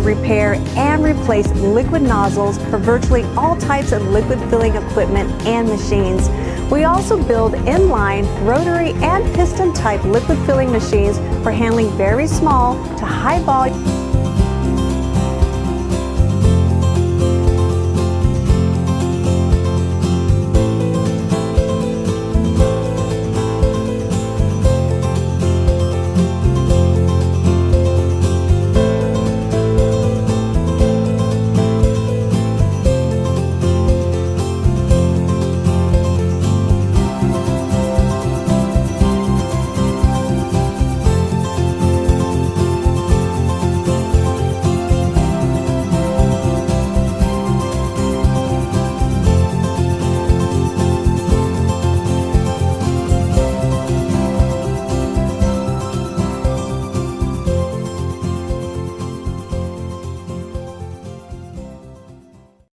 repair, and replace liquid nozzles for virtually all types of liquid filling equipment and machines. We also build inline, rotary, and piston type liquid filling machines for handling very small to high volume